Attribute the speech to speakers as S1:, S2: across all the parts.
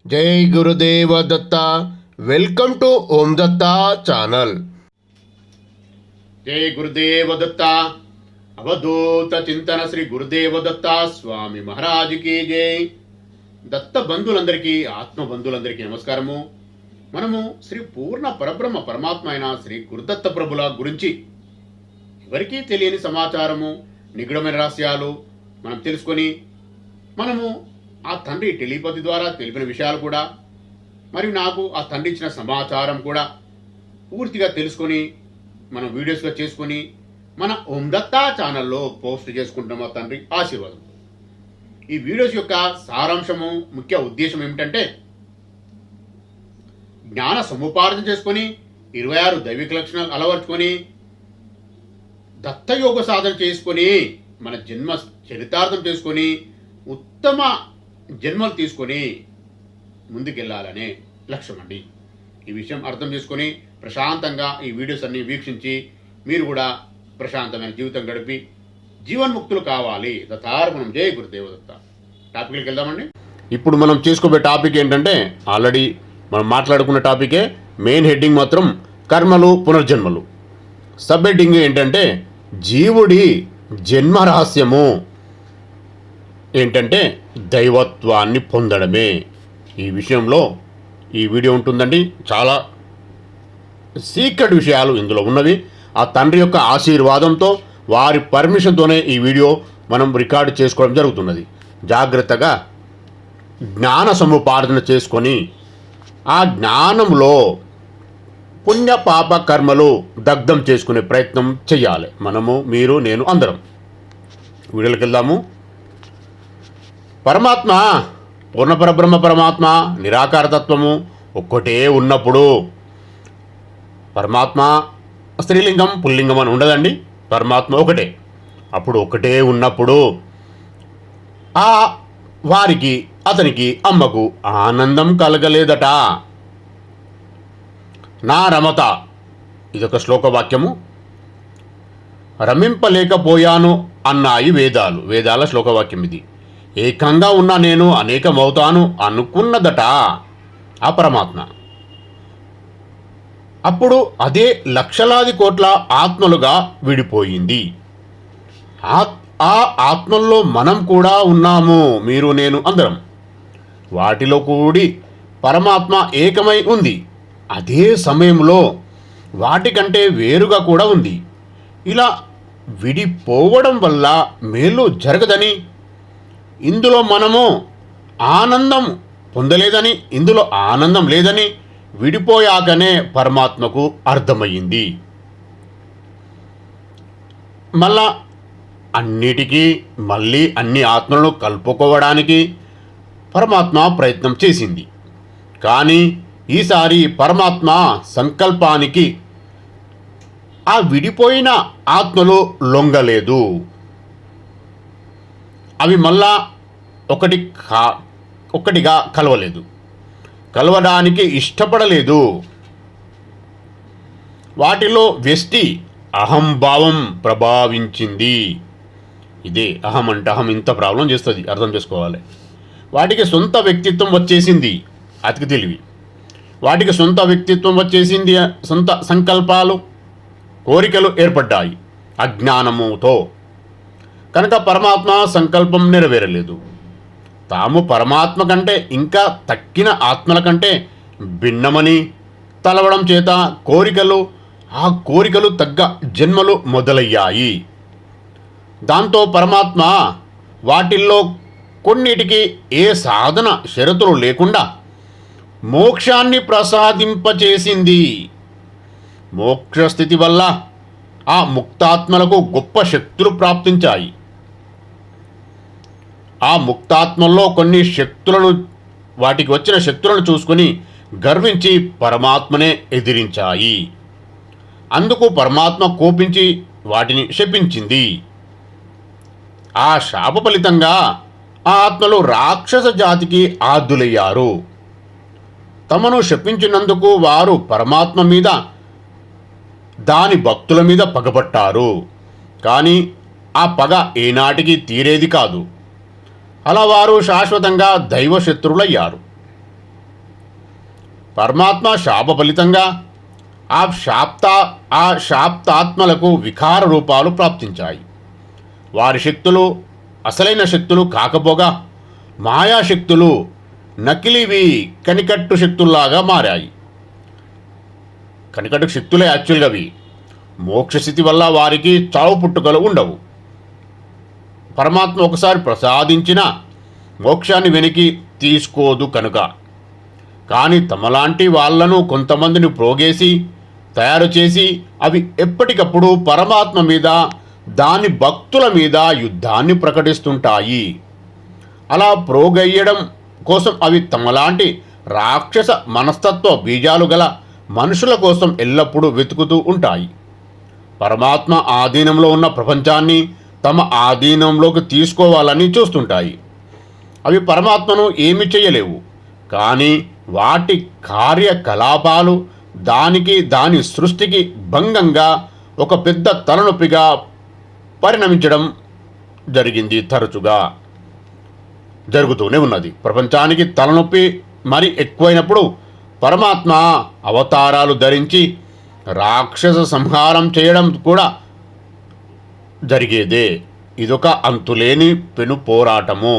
S1: జై గురుదేవ Datta. Welcome to Om Datta channel. జై గురుదేవ దత్త. అవధూత చింతన శ్రీ గురుదేవ దత్త స్వామి మహారాజుకి జై. దత్త బంధువులందరికీ, ఆత్మ బంధువులందరికీ నమస్కారము. మనము శ్రీ పూర్ణ పరబ్రహ్మ పరమాత్మ అయిన శ్రీ గురుదత్త ప్రభుల గురించి ఎవరికీ తెలియని సమాచారము, నిగూఢమైన రహస్యాలు మనం తెలుసుకొని, మనము ఆ తండ్రి టెలిపతి ద్వారా తెలిపిన విషయాలు కూడా, మరియు నాకు ఆ తండ్రి ఇచ్చిన సమాచారం కూడా పూర్తిగా తెలుసుకొని మనం వీడియోస్గా చేసుకొని మన ఓం దత్తా ఛానల్లో పోస్ట్ చేసుకుంటున్నాం. ఆ తండ్రి ఆశీర్వాదం. ఈ వీడియోస్ యొక్క సారాంశము, ముఖ్య ఉద్దేశం ఏమిటంటే, జ్ఞాన సముపార్జన చేసుకొని 26 దైవిక లక్షణాలు అలవర్చుకొని దత్తయోగ సాధన చేసుకొని మన జన్మ చరితార్థం చేసుకొని ఉత్తమ జన్మలు తీసుకొని ముందుకెళ్ళాలనే లక్ష్యం అండి. ఈ విషయం అర్థం చేసుకొని ప్రశాంతంగా ఈ వీడియోస్ అన్ని వీక్షించి మీరు కూడా ప్రశాంతమైన జీవితం గడిపి జీవన్ముక్తులు కావాలి. దత్తార్పణం. జై గురుదేవదత్త. టాపిక్కి వెళ్దామండి. ఇప్పుడు మనం చేసుకోబోయే టాపిక్ ఏంటంటే, ఆల్రెడీ మనం మాట్లాడుకున్న టాపికే. మెయిన్ హెడ్డింగ్ మాత్రం కర్మలు, పునర్జన్మలు. సబ్ హెడ్డింగ్ ఏంటంటే, జీవుడి జన్మ రహస్యము ఏంటంటే దైవత్వాన్ని పొందడమే. ఈ విషయంలో ఈ వీడియో ఉంటుందండి. చాలా సీక్రెట్ విషయాలు ఇందులో ఉన్నవి. ఆ తండ్రి యొక్క ఆశీర్వాదంతో, వారి పర్మిషన్తోనే ఈ వీడియో మనం రికార్డు చేసుకోవడం జరుగుతున్నది. జాగ్రత్తగా జ్ఞాన సముపార్జన చేసుకొని ఆ జ్ఞానంలో పుణ్య పాప కర్మలు దగ్ధం చేసుకునే ప్రయత్నం చేయాలి. మనము, మీరు, నేను అందరం. వీడియోకి వెళ్దాము. పరమాత్మ, పూర్ణపరబ్రహ్మ పరమాత్మ, నిరాకారతత్వము ఒక్కటే ఉన్నప్పుడు, పరమాత్మ స్త్రీలింగం పుల్లింగం అని ఉండదండి. పరమాత్మ ఒకటే. అప్పుడు ఒకటే ఉన్నప్పుడు ఆ వారికి, అతనికి, అమ్మకు ఆనందం కలగలేదట. నా రమత, ఇదొక శ్లోకవాక్యము. రమింపలేకపోయాను అన్నాయి వేదాలు. వేదాల శ్లోకవాక్యం ఇది. ఏకంగా ఉన్న నేను అనేకమవుతాను అనుకున్నదట ఆ పరమాత్మ. అప్పుడు అదే లక్షలాది కోట్ల ఆత్మలుగా విడిపోయింది. ఆ ఆత్మల్లో మనం కూడా ఉన్నాము. మీరు, నేను అందరం. వాటిలో కూడి పరమాత్మ ఏకమై ఉంది. అదే సమయంలో వాటికంటే వేరుగా కూడా ఉంది. ఇలా విడిపోవడం వల్ల మేలు జరగదని, ఇందులో మనము ఆనందం పొందలేదని, ఇందులో ఆనందం లేదని విడిపోయాకనే పరమాత్మకు అర్థమయ్యింది. మళ్ళా అన్నిటికీ మళ్ళీ అన్ని ఆత్మలను కలుపుకోవడానికి పరమాత్మ ప్రయత్నం చేసింది. కానీ ఈసారి పరమాత్మ సంకల్పానికి ఆ విడిపోయిన ఆత్మలు లొంగలేదు. అవి మళ్ళా ఒక్కటిగా కలవలేదు. కలవడానికి ఇష్టపడలేదు. వాటిలో వ్యష్టి అహంభావం ప్రభావించింది. ఇదే అహం అంటే, అహం ఇంత ప్రాబ్లం చేస్తుంది, అర్థం చేసుకోవాలి. వాటికి సొంత వ్యక్తిత్వం వచ్చేసింది. అతికి తెలివి. వాటికి సొంత వ్యక్తిత్వం వచ్చేసింది. సొంత సంకల్పాలు, కోరికలు ఏర్పడ్డాయి అజ్ఞానముతో. కనుక పరమాత్మ సంకల్పం నెరవేరలేదు. తాము పరమాత్మ కంటే ఇంకా తక్కిన ఆత్మల కంటే భిన్నమని తలవడం చేత ఆ కోరికలు తగ్గ జన్మలు మొదలయ్యాయి. దాంతో పరమాత్మ వాటిల్లో కొన్నిటికి ఏ సాధన షరతులు లేకుండా మోక్షాన్ని ప్రసాదింపచేసింది. మోక్షస్థితి వల్ల ఆ ముక్తాత్మలకు గొప్ప శక్తులు ప్రాప్తించాయి. ఆ ముక్తాత్మల్లో కొన్ని శక్తులను, వాటికి వచ్చిన శక్తులను చూసుకొని గర్వించి పరమాత్మనే ఎదిరించాయి. అందుకు పరమాత్మ కోపించి వాటిని శపించింది. ఆ శాప ఫలితంగా ఆ ఆత్మలు రాక్షస జాతికి ఆద్యులయ్యారు. తమను శపించినందుకు వారు పరమాత్మ మీద, దాని భక్తుల మీద పగబట్టారు. కానీ ఆ పగ ఏనాటికి తీరేది కాదు. అలా వారు శాశ్వతంగా దైవశత్రులయ్యారు. పరమాత్మ శాప ఫలితంగా ఆ శాప్తాత్మలకు వికార రూపాలు ప్రాప్తించాయి. వారి శక్తులు అసలైన శక్తులు కాకపోగా మాయాశక్తులు నకిలీవి కనికట్టు శక్తుల్లాగా మారాయి. కనికట్టు శక్తులే యాక్చువల్గా అవి. మోక్షస్థితి వల్ల వారికి చావు పుట్టుకలు ఉండవు. పరమాత్మ ఒకసారి ప్రసాదించిన మోక్షాన్ని వెనక్కి తీసుకోదు కనుక. కానీ తమలాంటి వాళ్లను కొంతమందిని ప్రోగేసి తయారు చేసి అవి ఎప్పటికప్పుడు పరమాత్మ మీద దాని భక్తుల మీద యుద్ధాన్ని ప్రకటిస్తుంటాయి. అలా ప్రోగయ్యడం కోసం అవి తమలాంటి రాక్షస మనస్తత్వ బీజాలు గల మనుషుల కోసం ఎల్లప్పుడూ వెతుకుతూ ఉంటాయి. పరమాత్మ ఆధీనంలో ఉన్న ప్రపంచాన్ని తమ ఆధీనంలోకి తీసుకోవాలని చూస్తుంటాయి. అవి పరమాత్మను ఏమి చేయలేవు. కానీ వాటి కార్యకలాపాలు దాని సృష్టికి భంగంగా ఒక పెద్ద తలనొప్పిగా పరిణమించడం జరిగింది. తరచుగా జరుగుతూనే ఉన్నది. ప్రపంచానికి తలనొప్పి మరి ఎక్కువైనప్పుడు పరమాత్మ అవతారాలు ధరించి రాక్షస సంహారం చేయడం కూడా జరిగేదే. ఇదొక అంతులేని పెను పోరాటము.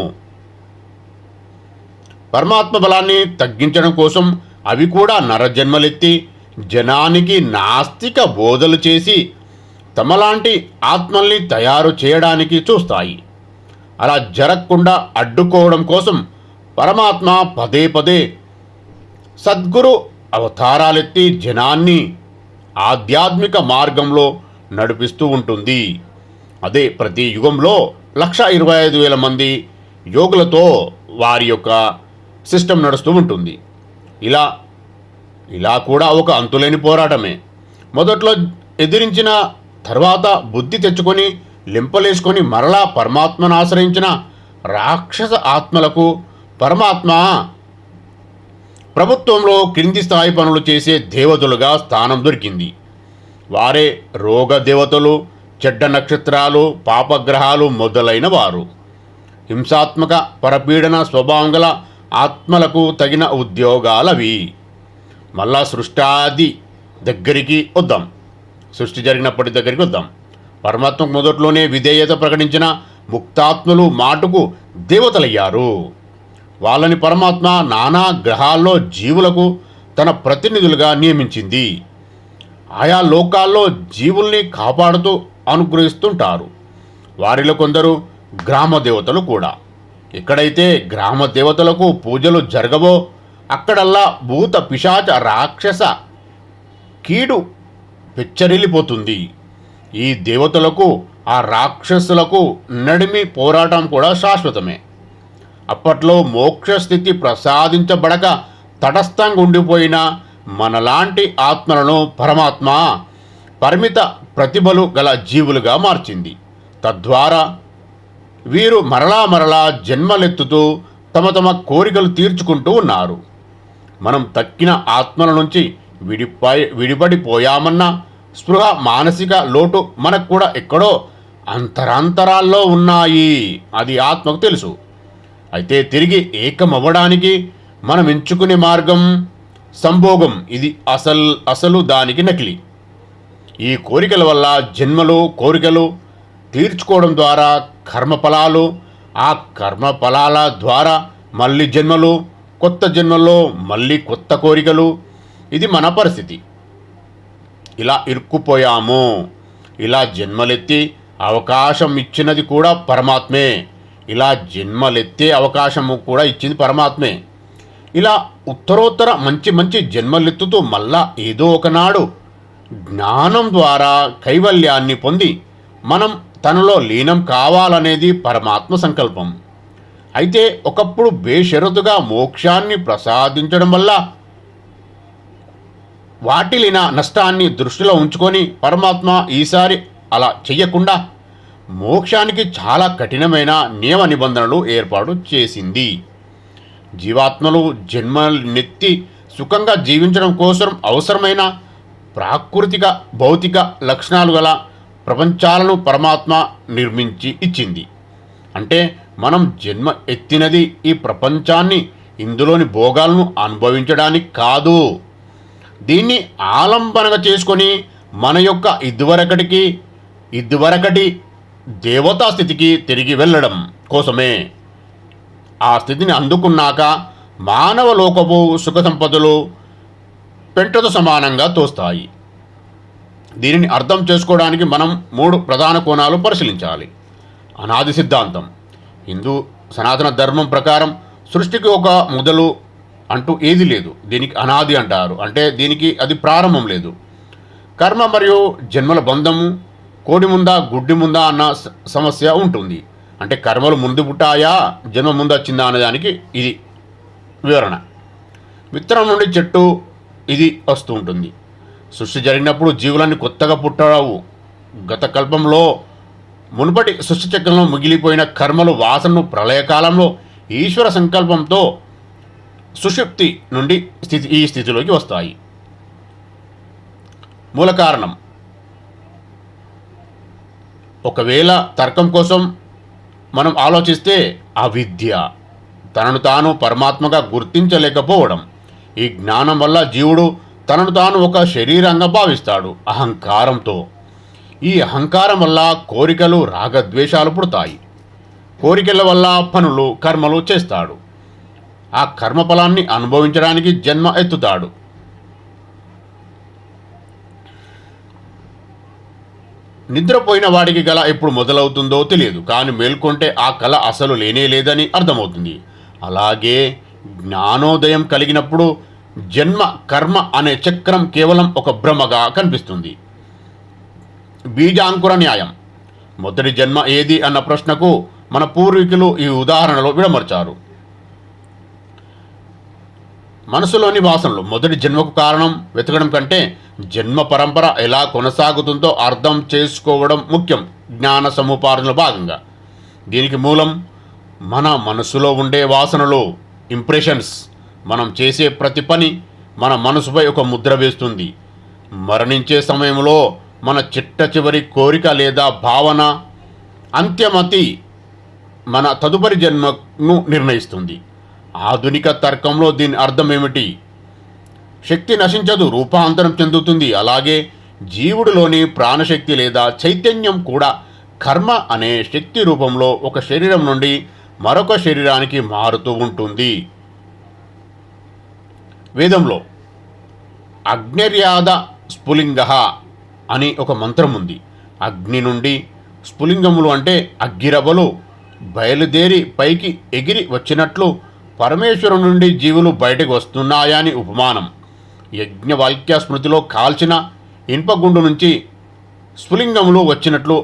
S1: పరమాత్మ బలాన్ని తగ్గించడం కోసం అవి కూడా నరజన్మలెత్తి జనానికి నాస్తిక బోధలు చేసి తమలాంటి ఆత్మల్ని తయారు చేయడానికి చూస్తాయి. అలా జరగకుండా అడ్డుకోవడం కోసం పరమాత్మ పదే పదే సద్గురు అవతారాలెత్తి జనాన్ని ఆధ్యాత్మిక మార్గంలో నడిపిస్తూ ఉంటుంది. అదే ప్రతి యుగంలో 1,25,000 మంది యోగులతో వారి యొక్క సిస్టమ్ నడుస్తూ ఉంటుంది. ఇలా కూడా ఒక అంతులేని పోరాటమే. మొదట్లో ఎదిరించిన తర్వాత బుద్ధి తెచ్చుకొని లింపలేసుకొని మరలా పరమాత్మను ఆశ్రయించిన రాక్షస ఆత్మలకు పరమాత్మ ప్రభుత్వంలో క్రింది స్థాయి పనులు చేసే దేవతలుగా స్థానం దొరికింది. వారే రోగ దేవతలు, చెడ్డ నక్షత్రాలు, పాపగ్రహాలు మొదలైన వారు. హింసాత్మక పరపీడన స్వభావం గల ఆత్మలకు తగిన ఉద్యోగాలవి. మళ్ళా సృష్టాది దగ్గరికి వద్దాం. సృష్టి జరిగినప్పటి దగ్గరికి వద్దాం. పరమాత్మకు మొదట్లోనే విధేయత ప్రకటించిన ముక్తాత్మలు మాటకు దేవతలయ్యారు. వాళ్ళని పరమాత్మ నానా గ్రహాల్లో జీవులకు తన ప్రతినిధులుగా నియమించింది. ఆయా లోకాల్లో జీవుల్ని కాపాడుతూ అనుగ్రహిస్తుంటారు. వారిలో కొందరు గ్రామ దేవతలు కూడా. ఎక్కడైతే గ్రామ దేవతలకు పూజలు జరగవో అక్కడల్లా భూత పిశాచ రాక్షస కీడు పెచ్చరిల్లిపోతుంది. ఈ దేవతలకు ఆ రాక్షసులకు నడిమి పోరాటం కూడా శాశ్వతమే. అప్పట్లో మోక్షస్థితి ప్రసాదించబడక తటస్థంగా ఉండిపోయిన మనలాంటి ఆత్మలను పరమాత్మ పరిమిత ప్రతిభలు గల జీవులుగా మార్చింది. తద్వారా వీరు మరలా జన్మలెత్తుతూ తమ కోరికలు తీర్చుకుంటూ ఉన్నారు. మనం తక్కిన ఆత్మల నుంచి విడిపడిపోయామన్న స్పృహ, మానసిక లోటు మనకు కూడా ఎక్కడో అంతరాంతరాల్లో ఉన్నాయి. అది ఆత్మకు తెలుసు. అయితే తిరిగి ఏకమవ్వడానికి మనం ఎంచుకునే మార్గం సంభోగం. ఇది అసలు దానికి నకిలీ. ఈ కోరికల వల్ల కోరికలు తీర్చుకోవడం ద్వారా కర్మఫలాలు, ఆ కర్మఫలాల ద్వారా మళ్ళీ జన్మలు, కొత్త జన్మల్లో మళ్ళీ కొత్త కోరికలు. ఇది మన పరిస్థితి. ఇలా ఇరుక్కుపోయాము. ఇలా జన్మలెత్తి అవకాశం ఇచ్చినది కూడా పరమాత్మే. ఇలా జన్మలెత్తే అవకాశము కూడా ఇచ్చింది పరమాత్మే. ఇలా ఉత్తరోత్తర మంచి జన్మలెత్తుతూ మళ్ళా ఏదో ఒకనాడు జ్ఞానం ద్వారా కైవల్యాన్ని పొంది మనం తనలో లీనం కావాలనేది పరమాత్మ సంకల్పం. అయితే ఒకప్పుడు బేషరతుగా మోక్షాన్ని ప్రసాదించడం వల్ల వాటిల్లిన నష్టాన్ని దృష్టిలో ఉంచుకొని పరమాత్మ ఈసారి అలా చెయ్యకుండా మోక్షానికి చాలా కఠినమైన నియమ నిబంధనలు ఏర్పాటు చేసింది. జీవాత్మలు జన్మనెత్తి సుఖంగా జీవించడం కోసం అవసరమైన ప్రాకృతిక భౌతిక లక్షణాలు గల ప్రపంచాలను పరమాత్మ నిర్మించి ఇచ్చింది. అంటే మనం జన్మ ఎత్తినది ఈ ప్రపంచాన్ని ఇందులోని భోగాలను అనుభవించడానికి కాదు. దీన్ని ఆలంబనగా చేసుకొని మన యొక్క ఇదివరకటి దేవతా స్థితికి తిరిగి వెళ్ళడం కోసమే. ఆ స్థితిని అందుకున్నాక మానవ లోకపు సుఖ సంపదలు పెంటతో సమానంగా తోస్తాయి. దీనిని అర్థం చేసుకోవడానికి మనం 3 ప్రధాన కోణాలు పరిశీలించాలి. అనాది సిద్ధాంతం. హిందూ సనాతన ధర్మం ప్రకారం సృష్టికి ఒక మొదలు అంటూ ఏది లేదు. దీనికి అనాది అంటారు. అంటే దీనికి అది ప్రారంభం లేదు. కర్మ మరియు జన్మల బంధము కోడి ముందా గుడ్డి ముందా అన్న సమస్య ఉంటుంది. అంటే కర్మలు ముందు పుట్టాయా జన్మ ముందు వచ్చిందా అనేదానికి ఇది వివరణ. విత్తనం నుండి చెట్టు ఇది వస్తూ ఉంటుంది. సృష్టి జరిగినప్పుడు జీవులన్నీ కొత్తగా పుట్టరావు. గత కల్పంలో మునుపటి సృష్టి చక్రంలో మిగిలిపోయిన కర్మలు వాసనలు ప్రళయకాలంలో ఈశ్వర సంకల్పంతో సుషుప్తి నుండి ఈ స్థితిలోకి వస్తాయి. మూల కారణం. ఒకవేళ తర్కం కోసం మనం ఆలోచిస్తే అవిద్య, తనను తాను పరమాత్మగా గుర్తించలేకపోవడం. ఈ జ్ఞానం వల్ల జీవుడు తనను తాను ఒక శరీరంగా భావిస్తాడు అహంకారంతో. ఈ అహంకారం వల్ల కోరికలు రాగద్వేషాలు పుడతాయి. కోరికల వల్ల పనులు కర్మలు చేస్తాడు. ఆ కర్మఫలాన్ని అనుభవించడానికి జన్మ ఎత్తుతాడు. నిద్రపోయిన వాడికి గల ఎప్పుడు మొదలవుతుందో తెలియదు. కానీ మేల్కొంటే ఆ కళ అసలు లేనే లేదని అర్థమవుతుంది. అలాగే జ్ఞానోదయం కలిగినప్పుడు జన్మ కర్మ అనే చక్రం కేవలం ఒక భ్రమగా కనిపిస్తుంది. బీజాంకుర న్యాయం. మొదటి జన్మ ఏది అన్న ప్రశ్నకు మన పూర్వీకులు ఈ ఉదాహరణలో విడమర్చారు. మనసులోని వాసనలు మొదటి జన్మకు కారణం వెతకడం కంటే జన్మ పరంపర ఎలా కొనసాగుతుందో అర్థం చేసుకోవడం ముఖ్యం జ్ఞాన సముపార్జనలో భాగంగా. దీనికి మూలం మన మనసులో ఉండే వాసనలు, ఇంప్రెషన్స్. మనం చేసే ప్రతి పని మన మనసుపై ఒక ముద్ర వేస్తుంది. మరణించే సమయంలో మన చిట్ట చివరి కోరిక లేదా భావన అంత్యమతి మన తదుపరి జన్మను నిర్ణయిస్తుంది. ఆధునిక తర్కంలో దీని అర్థం ఏమిటి? శక్తి నశించదు, రూపాంతరం చెందుతుంది. అలాగే జీవుడిలోని ప్రాణశక్తి లేదా చైతన్యం కూడా కర్మ అనే శక్తి రూపంలో ఒక శరీరం నుండి మరొక శరీరానికి మారుతూ ఉంటుంది. వేదంలో అగ్నిర్యాద స్ఫులింగ అని ఒక మంత్రం ఉంది. అగ్ని నుండి స్ఫులింగములు అంటే అగ్గిరవ్వలు బయలుదేరి పైకి ఎగిరి వచ్చినట్లు పరమేశ్వరు నుండి జీవులు బయటకు వస్తున్నాయని ఉపమానం. యజ్ఞవాక్య స్మృతిలో కాల్చిన ఇనుపగుండు నుంచి స్ఫులింగములు వచ్చినట్లు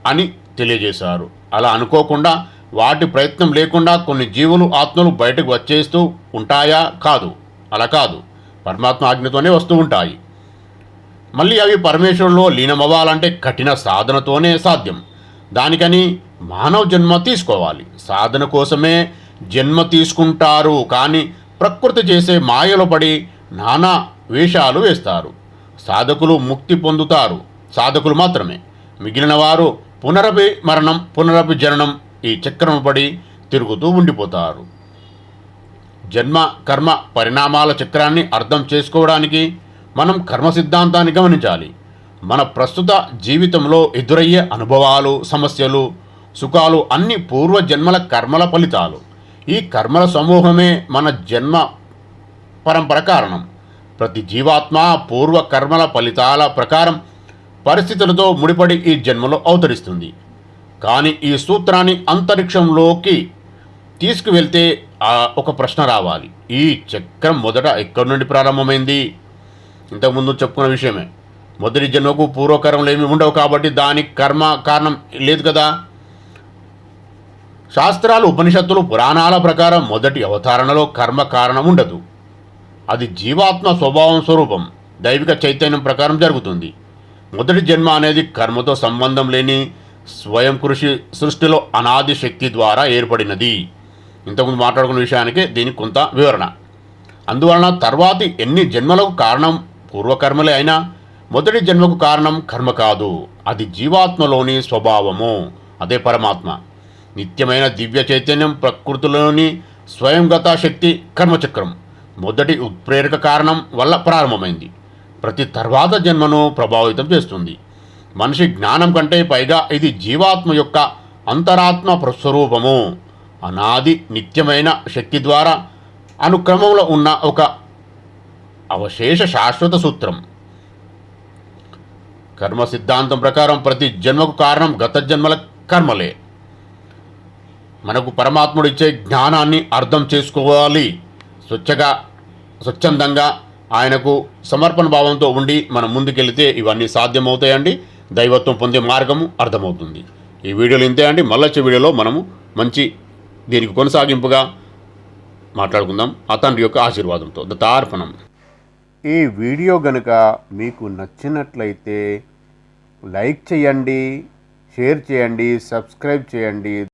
S1: అని తెలియజేశారు. అలా అనుకోకుండా వాటి ప్రయత్నం లేకుండా కొన్ని జీవులు ఆత్మలు బయటకు వచ్చేస్తూ ఉంటాయా? కాదు, అలా కాదు. పరమాత్మ ఆజ్ఞతోనే వస్తూ ఉంటాయి. మళ్ళీ అవి పరమేశ్వరులో లీనమవ్వాలంటే కఠిన సాధనతోనే సాధ్యం. దానికని మానవ జన్మ తీసుకోవాలి. సాధన కోసమే జన్మ తీసుకుంటారు. కానీ ప్రకృతి చేసే మాయలో పడి నానా వేషాలు వేస్తారు. సాధకులు ముక్తి పొందుతారు. సాధకులు మాత్రమే. మిగిలిన వారు పునరపి మరణం, పునరపి జననం ఈ చక్రం పడి తిరుగుతూ ఉండిపోతారు. జన్మ కర్మ పరిణామాల చక్రాన్ని అర్థం చేసుకోవడానికి మనం కర్మ సిద్ధాంతాన్ని గమనించాలి. మన ప్రస్తుత జీవితంలో ఎదురయ్యే అనుభవాలు, సమస్యలు, సుఖాలు అన్ని పూర్వజన్మల కర్మల ఫలితాలు. ఈ కర్మల సమూహమే మన జన్మ పరంపర కారణం. ప్రతి జీవాత్మ పూర్వ కర్మల ఫలితాల ప్రకారం పరిస్థితులతో ముడిపడి ఈ జన్మలో అవతరిస్తుంది. కానీ ఈ సూత్రాన్ని అంతరిక్షంలోకి తీసుకువెళ్తే ఒక ప్రశ్న రావాలి. ఈ చక్రం మొదట ఎక్కడి నుండి ప్రారంభమైంది? ఇంతకుముందు చెప్పుకున్న విషయమే. మొదటి జన్మకు పూర్వకర్మలు ఏమి ఉండవు కాబట్టి దానికి కర్మ కారణం లేదు కదా. శాస్త్రాలు, ఉపనిషత్తులు, పురాణాల ప్రకారం మొదటి అవతారణలో కర్మ కారణం ఉండదు. అది జీవాత్మ స్వభావం, స్వరూపం, దైవిక చైతన్యం ప్రకారం జరుగుతుంది. మొదటి జన్మ అనేది కర్మతో సంబంధం లేని స్వయం కృషి, సృష్టిలో అనాది శక్తి ద్వారా ఏర్పడినది. ఇంతకుముందు మాట్లాడుకున్న విషయానికి దీనికి కొంత వివరణ. అందువలన తర్వాతి ఎన్ని జన్మలకు కారణం పూర్వకర్మలే అయినా మొదటి జన్మకు కారణం కర్మ కాదు. అది జీవాత్మలోని స్వభావము. అదే పరమాత్మ. నిత్యమైన దివ్య చైతన్యం ప్రకృతిలోని స్వయంగత శక్తి కర్మచక్రం మొదటి ఉత్ప్రేరక కారణం వల్ల ప్రారంభమైంది. ప్రతి తర్వాత జన్మను ప్రభావితం చేస్తుంది. మనిషి జ్ఞానం కంటే పైగా ఇది జీవాత్మ యొక్క అంతరాత్మ స్వరూపము. అనాది నిత్యమైన శక్తి ద్వారా అనుక్రమంలో ఉన్న ఒక అవశేష శాశ్వత సూత్రం. కర్మ సిద్ధాంతం ప్రకారం ప్రతి జన్మకు కారణం గత జన్మల కర్మలే. మనకు పరమాత్ముడు ఇచ్చే జ్ఞానాన్ని అర్థం చేసుకోవాలి. స్వచ్ఛందంగా ఆయనకు సమర్పణ భావంతో ఉండి మనం ముందుకెళ్తే ఇవన్నీ సాధ్యమవుతాయండి. దైవత్వం పొందే మార్గము అర్థమవుతుంది. ఈ వీడియోలు ఇంతే అండి. మళ్ళొచ్చే వీడియోలో మనము మంచి దీనికి కొనసాగింపుగా మాట్లాడుకుందాం ఆ తండ్రి యొక్క ఆశీర్వాదంతో. దత్తార్పణం. ఈ వీడియో గనుక మీకు నచ్చినట్లయితే లైక్ చేయండి, షేర్ చేయండి, సబ్స్క్రైబ్ చేయండి.